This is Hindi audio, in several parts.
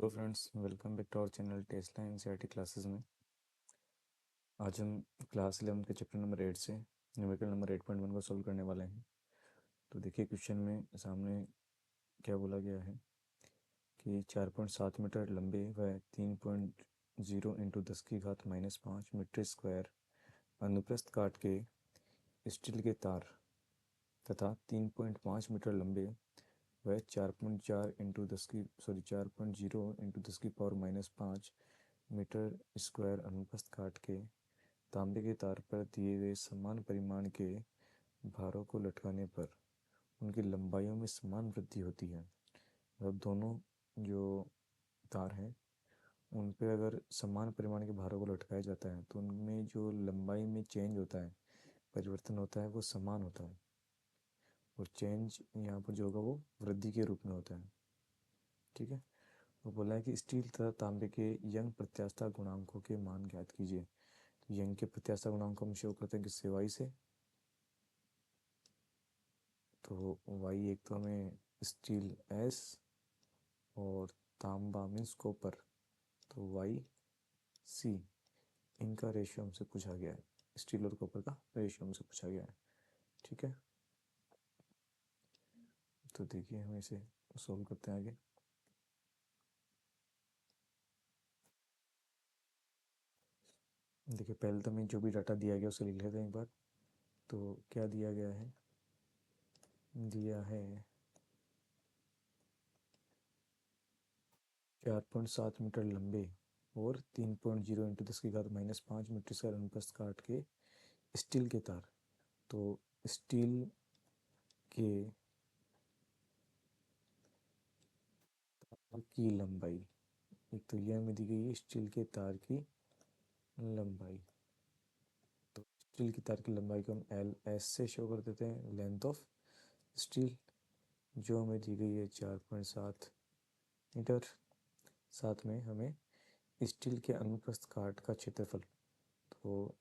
Hello friends, welcome back to our channel Tesla NCERT classes में। आज हम क्लास 11 के चैप्टर नंबर 8 से न्यूमेरिकल नंबर 8.1 को सॉल्व करने वाले हैं। तो देखिए क्वेश्चन में सामने क्या बोला गया है कि 4.7 मीटर लंबे व 3.0 इंटू 10 की घात -5 मीटर स्क्वायर अनुप्रस्थ काट के स्टील के तार तथा 3.5 मीटर लंबे वह 4.4 इंटू 10 की 4.0 इंटू 10 की पावर -5 मीटर स्क्वायर अनुप्रस्थ काट के तांबे के तार पर दिए गए समान परिमाण के भारों को लटकाने पर उनकी लंबाइयों में समान वृद्धि होती है। मतलब दोनों जो तार हैं उन पे अगर समान परिमाण के भारों को लटकाया जाता है तो उनमें जो लंबाई में चेंज होता है, परिवर्तन होता है, वो समान होता है। और चेंज यहाँ पर जो होगा वो वृद्धि के रूप में होता है। ठीक है। वो बोला है कि स्टील तथा तांबे के यंग प्रत्यास्थता गुणांकों के मान ज्ञात कीजिए। तो यंग के प्रत्यास्थता गुणांक हम शो करते हैं किससे? वाई से। तो वाई एक तो हमें स्टील एस और तांबा मीन्स कॉपर, तो वाई सी, इनका रेशियो हमसे पूछा गया है। स्टील और कॉपर का रेशियो हमसे पूछा गया है। ठीक है। तो देखिए हम इसे सोल्व करते हैं आगे। देखिए पहले तो हमें जो भी डाटा दिया गया उसे लिख लेते हैं एक बार। तो क्या दिया गया है? दिया है 4.7 मीटर लंबे और 3.0 इंटू 10 की घात -5 मीटर स्क्वायर अनुप्रस्थ काट के स्टील के तार। तो स्टील के तार की लंबाई, एक तो यह हमें दी गई है स्टील के तार की लंबाई। तो स्टील की तार की लंबाई को हम एल एस से शो कर देते हैं, लेंथ ऑफ स्टील, जो हमें दी गई है 4.7 मीटर। साथ में हमें स्टील के अनुप्रस्थ काट का क्षेत्रफल, तो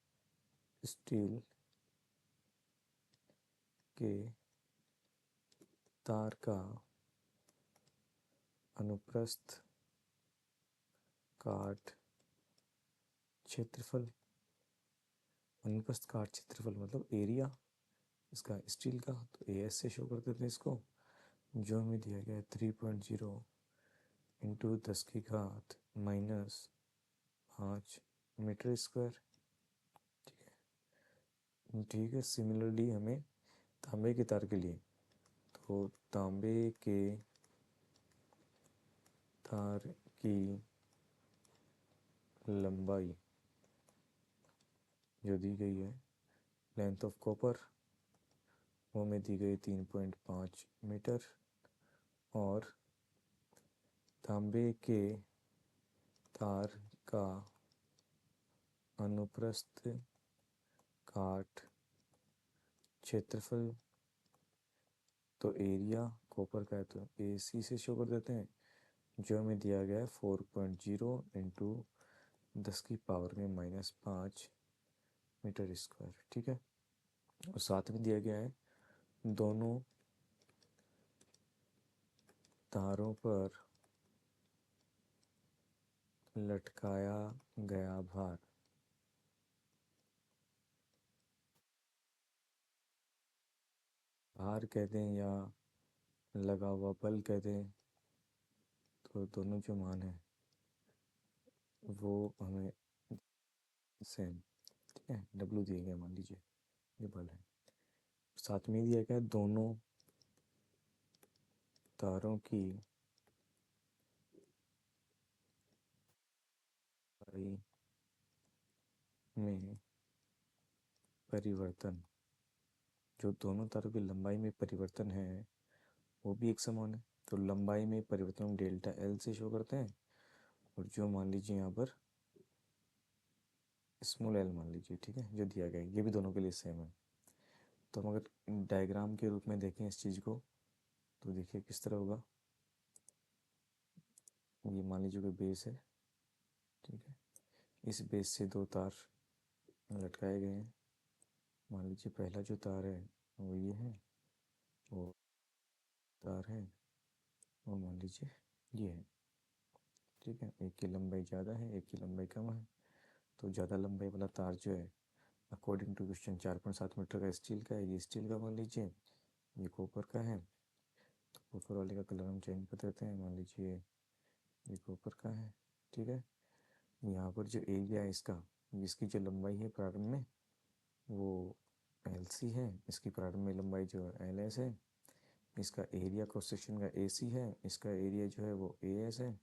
स्टील के तार का अनुप्रस्थ काट क्षेत्रफल, अनुप्रस्थ काट क्षेत्रफल मतलब एरिया इसका स्टील का, तो ए एस से शो कर देते हैं इसको, जो हमें दिया गया है 3.0 इंटू 10 की घात -5 मीटर स्क्वायर। ठीक है। सिमिलरली हमें तांबे के तार के लिए, तो तांबे के तार की लंबाई जो दी गई है, लेंथ ऑफ कॉपर, वो में दी गई 3.5 मीटर, और तांबे के तार का अनुप्रस्थ काट क्षेत्रफल, तो एरिया कॉपर का है तो ए सी से शो कर देते हैं, जो हमें दिया गया है 4.0 इंटू 10 की पावर में -5 मीटर स्क्वायर। ठीक है। और साथ में दिया गया है दोनों तारों पर लटकाया गया भार। भार कहते हैं या लगा हुआ बल कहते हैं, तो दोनों जो मान है वो हमें सेम, ठीक है, डब्लू दिया गया, मान लीजिए ये बल है। साथ में दिया गया दोनों तारों की लंबाई में परिवर्तन, जो दोनों तारों की लंबाई में परिवर्तन है वो भी एक समान है। तो लंबाई में परिवर्तन हम डेल्टा एल से शो करते हैं, और जो मान लीजिए यहाँ पर स्मॉल एल मान लीजिए, ठीक है, जो दिया गया है ये भी दोनों के लिए सेम है। तो हम अगर डायग्राम के रूप में देखें इस चीज़ को, तो देखिए किस तरह होगा। ये मान लीजिए कोई बेस है, ठीक है, इस बेस से दो तार लटकाए गए हैं। मान लीजिए पहला जो तार है वो ये है, वो तार है वो मान लीजिए ये है। ठीक है, एक की लंबाई ज़्यादा है, एक की लंबाई कम है। तो ज़्यादा लंबाई वाला तार जो है अकॉर्डिंग टू क्वेश्चन 4.7 मीटर का स्टील का है, ये स्टील का मान लीजिए, ये कॉपर का है। तो कॉपर वाले का कलर हम चेंज कर देते हैं, मान लीजिए ये कॉपर का है। ठीक है, यहाँ पर जो एरिया है इसका, इसकी जो लंबाई है प्रारंभ में वो एल सी है, इसकी प्रारंभ में लंबाई जो है एल एस है, इसका एरिया क्रॉस सेक्शन का ए सी है, इसका एरिया जो है वो ए एस है।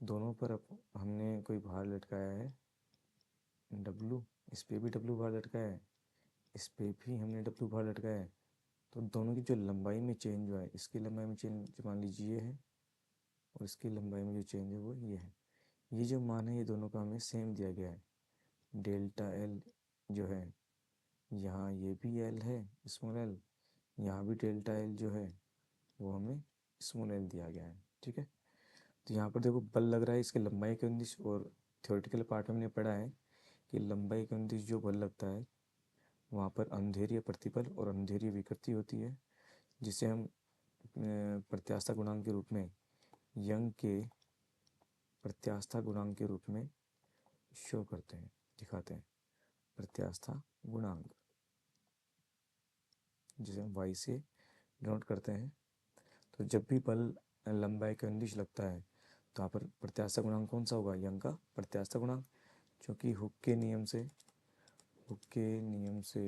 दोनों पर अब हमने कोई भार लटकाया है डब्लू, इस पर भी डब्लू भार लटकाया है, इस पर भी हमने डब्लू भार लटकाया है। तो दोनों की जो लंबाई में चेंज हुआ है, इसकी लंबाई में चेंज मान लीजिए ये है, और इसकी लंबाई में जो चेंज है वो ये है। ये जो मान है ये दोनों का हमें सेम दिया गया है। डेल्टा एल जो है, यहाँ ये भी एल है स्मॉल एल, यहाँ भी डेल्टा एल जो है वो हमें स्मॉल एल दिया गया है। ठीक है, तो यहाँ पर देखो बल लग रहा है, इसकी लंबाई के 19, और थ्योरेटिकल पार्ट में हमने पढ़ा है कि लंबाई के 19 जो बल लगता है वहाँ पर अंधेरी प्रतिबल और अंधेरी विकृति होती है, जिसे हम प्रत्यास्था गुणांक के रूप में, यंग के प्रत्यास्था गुणांक के रूप में शो करते हैं, दिखाते हैं। प्रत्यास्था गुणांक जिसे हम वाई से डिनोट करते हैं। तो जब भी बल लंबाई के 19 लगता है तो यहाँ पर प्रत्यास्था गुणांक कौन सा होगा, यंग का प्रत्यास्था गुणांक, क्योंकि हुक के नियम से, हुक के नियम से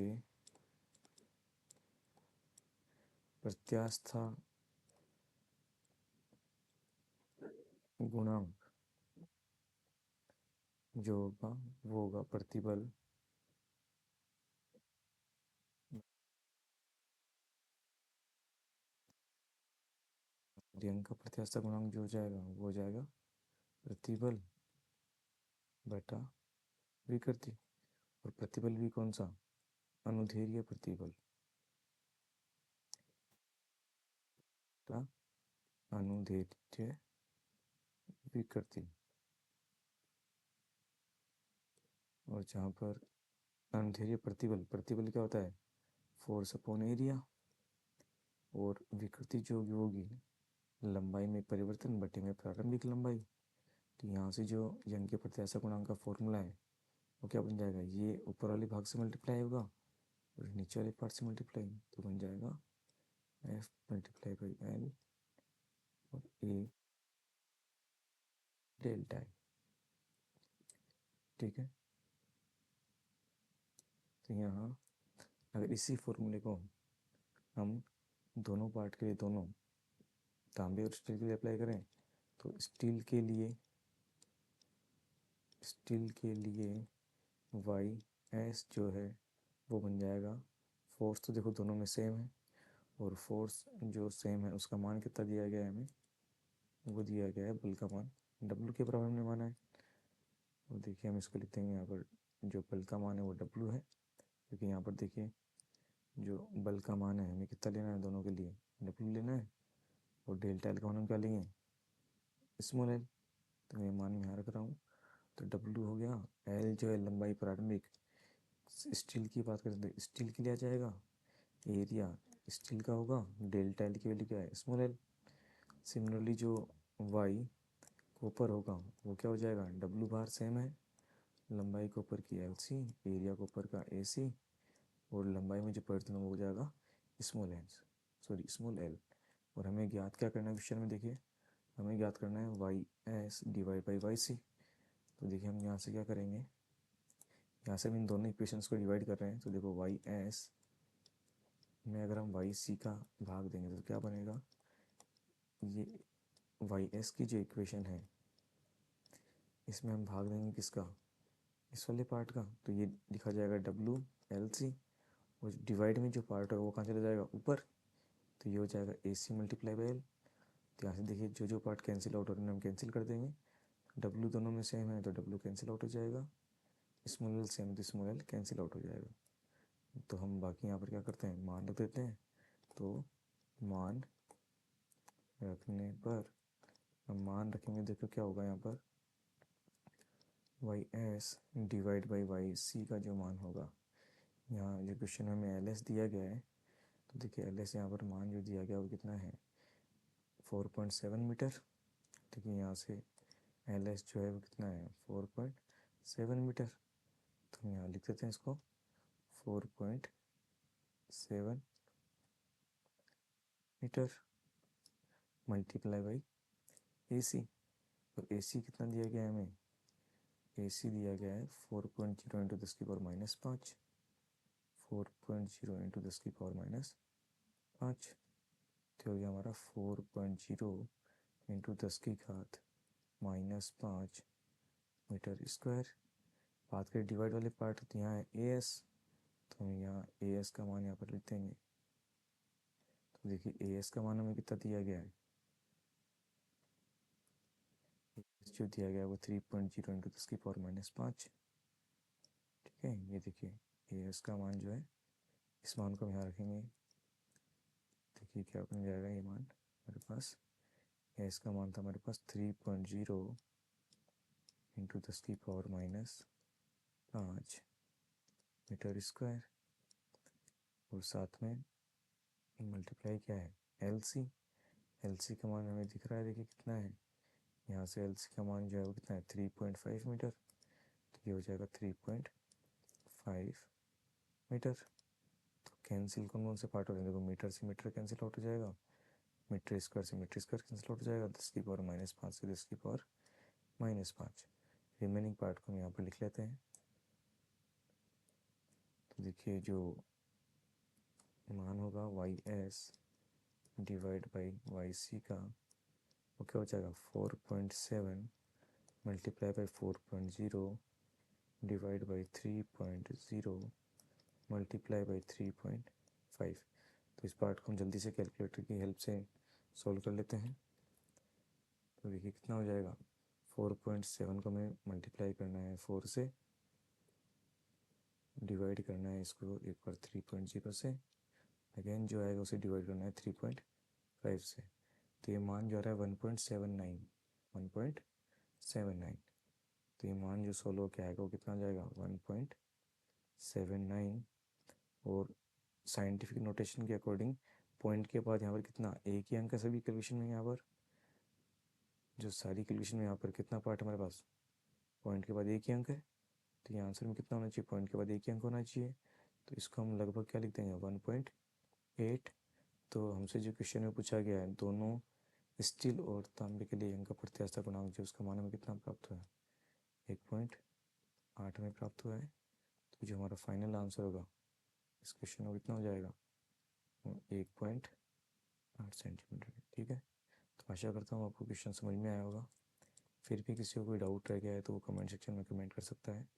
प्रत्यास्था गुणांक जो होगा वो होगा प्रतिबल यंग का प्रत्यास्था गुणांक जो हो जाएगा वो हो जाएगा प्रतिबल बटा विकृति। और प्रतिबल भी कौन सा, अनुदैर्ध्य प्रतिबल, अनुदैर्ध्य विकृति। और जहाँ पर अनुदैर्ध्य प्रतिबल, प्रतिबल क्या होता है, फोर्स अपॉन एरिया, और विकृति जो होगी लंबाई में परिवर्तन बटे में प्रारंभिक लंबाई। तो यहाँ से जो यंग के प्रत्यास्था गुणांक का फॉर्मूला है वो क्या बन जाएगा, ये ऊपर वाले भाग से मल्टीप्लाई होगा और नीचे वाले पार्ट से मल्टीप्लाई, तो बन जाएगा एफ मल्टीप्लाई बाई एल और ए डेल्टा है। ठीक है, तो यहाँ अगर इसी फॉर्मूले को हम दोनों पार्ट के लिए, दोनों तांबे और स्टील के लिए अप्लाई करें, तो स्टील के लिए, स्टील के लिए वाई एस जो है वो बन जाएगा, फोर्स तो देखो दोनों में सेम है, और फोर्स जो सेम है उसका मान कितना दिया गया है हमें, वो दिया गया है बल का मान डब्लू के बराबर हमने माना है। और देखिए हम इसको लिखते हैं यहाँ पर, जो बल का मान है वो डब्लू है, क्योंकि यहाँ पर देखिए जो बल का मान है हमें कितना लेना है, दोनों के लिए डब्लू लेना है, और डेल्टा एल का मान हम क्या लेंगे, स्मॉल एल। तो मैं मान यहाँ रख रहा हूँ, तो डब्लू हो गया, एल जो है लंबाई प्रारंभिक, स्टील की बात करें तो स्टील के लिए आ जाएगा, एरिया स्टील का होगा, डेल्टा एल की वैल्यू क्या है, स्मॉल एल। सिमिलरली जो वाई कॉपर होगा वो क्या हो जाएगा, डब्लू बार सेम है, लंबाई कॉपर की एल सी, एरिया कॉपर का ए सी, और लंबाई में जो परिवर्तन हो जाएगा small L, sorry small L. और हमें ज्ञात क्या करना है क्वेश्चन में, देखिए हमें ज्ञात करना है Y S divide by Y C. तो देखिए हम यहाँ से क्या करेंगे, यहाँ से हम इन दोनों इक्वेशंस को डिवाइड कर रहे हैं, तो देखो वाई एस में अगर हम वाई सी का भाग देंगे तो क्या बनेगा, ये वाई एस की जो इक्वेशन है इसमें हम भाग देंगे किसका, इस वाले पार्ट का, तो ये लिखा जाएगा डब्लू एल सी, और डिवाइड में जो पार्ट है वो कहाँ चला जाएगा ऊपर, तो ये हो जाएगा ए सी मल्टीप्लाई बाई एल। तो यहाँ से देखिए जो जो पार्ट कैंसिल आउट हो रहे हैं हम कैंसिल कर देंगे, डब्लू दोनों में सेम है तो डब्लू कैंसिल आउट हो जाएगा, स्मॉल एल सेम तो स्मॉल एल कैंसिल आउट हो जाएगा। तो हम बाकी यहाँ पर क्या करते हैं, मान रख देते हैं। तो मान रखने पर, हम मान रखेंगे, देखो क्या होगा यहाँ पर, Y S divide by Y C का जो मान होगा, यहाँ जो क्वेश्चन में हमें एल एस दिया गया है, तो देखिए एल एस यहाँ पर मान जो दिया गया वो कितना है 4.7 मीटर। देखिए यहाँ से एल एस जो है वो कितना है 4.7 मीटर। तो हम यहाँ लिख देते हैं इसको 4.7 मीटर मल्टीप्लाई बाई ए सी। और ए सी कितना दिया गया है हमें, ए सी दिया गया है 4.0 इंटू 10⁻⁵, 4.0 इंटू 10⁻⁵। तो हो गया हमारा 4.0 इंटू 10⁻⁻5 मीटर स्क्वायर। बात करें डिवाइड वाले पार्ट, तो यहाँ है ए एस, तो हम यहाँ ए एस का मान यहाँ पर लिख देंगे। तो देखिए ए एस का मान हमें कितना दिया गया है, जो दिया गया है वो 3.0 इंटू 10⁻⁵। ठीक है, ये देखिए ए एस का मान जो है, इस मान को हम यहाँ रखेंगे। देखिए क्या बन जाएगा ये मान हमारे पास, ए एस का मान था हमारे पास 3.0 इंटू 10⁻⁵ मीटर स्क्वायर। और साथ में मल्टीप्लाई क्या है एल सी। एल सी का मान हमें दिख रहा है, देखिए कितना है, यहाँ से एल सी का मान जो है वो कितना है 3.5 मीटर। तो ये हो जाएगा 3.5 मीटर। तो कैंसिल कौन कौन से पार्ट हो रहे हैं, देखो मीटर से मीटर कैंसिल आउट हो जाएगा, मीटर स्क्वायर से मीटर स्क्वायर कैंसिल आउट हो जाएगा, 10⁻⁻5 से 10⁻⁻5। रिमेनिंग पार्ट को हम यहाँ पर लिख लेते हैं। तो देखिए जो मान होगा Y S divide by Y C का, वो क्या हो जाएगा 4.7 multiply by 4.0 divide by 3.0 multiply by 3.5। तो इस पार्ट को हम जल्दी से कैलकुलेटर की हेल्प से सॉल्व कर लेते हैं। तो देखिए कितना हो जाएगा, 4.7 को हमें मल्टीप्लाई करना है 4 से, डिवाइड करना है इसको एक बार 3.0 से, अगेन जो आएगा उसे डिवाइड करना है 3.5 से। तो ये मान जो आ रहा है 1.79, 1.79। तो ये मान जो सोल्व होकर आएगा वो कितना जाएगा 1.79। और साइंटिफिक नोटेशन के अकॉर्डिंग पॉइंट के बाद यहाँ पर कितना एक ही अंक है सभी कैलकुलेशन में। यहाँ पर जो सारी कैलकुलेशन में यहाँ पर कितना पार्ट हमारे पास, पॉइंट के बाद एक ही अंक है। तो ये आंसर में कितना होना चाहिए, पॉइंट के बाद एक ही अंक होना चाहिए। तो इसको हम लगभग क्या लिख देंगे 1.8। तो हमसे जो क्वेश्चन में पूछा गया है दोनों स्टील और तांबे के लिए इनका प्रत्यास्था गुणांक जो उसका मान हमें कितना प्राप्त हुआ है 1.8 में प्राप्त हुआ है। तो जो हमारा फाइनल आंसर होगा इस क्वेश्चन में कितना हो जाएगा 1.8 सेंटीमीटर। ठीक है, तो आशा करता हूँ आपको क्वेश्चन समझ में आया होगा। फिर भी किसी को कोई डाउट रह गया है तो वो कमेंट सेक्शन में कमेंट कर सकता है।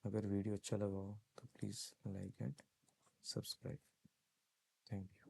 अगर वीडियो अच्छा लगा हो तो please like and subscribe. Thank you.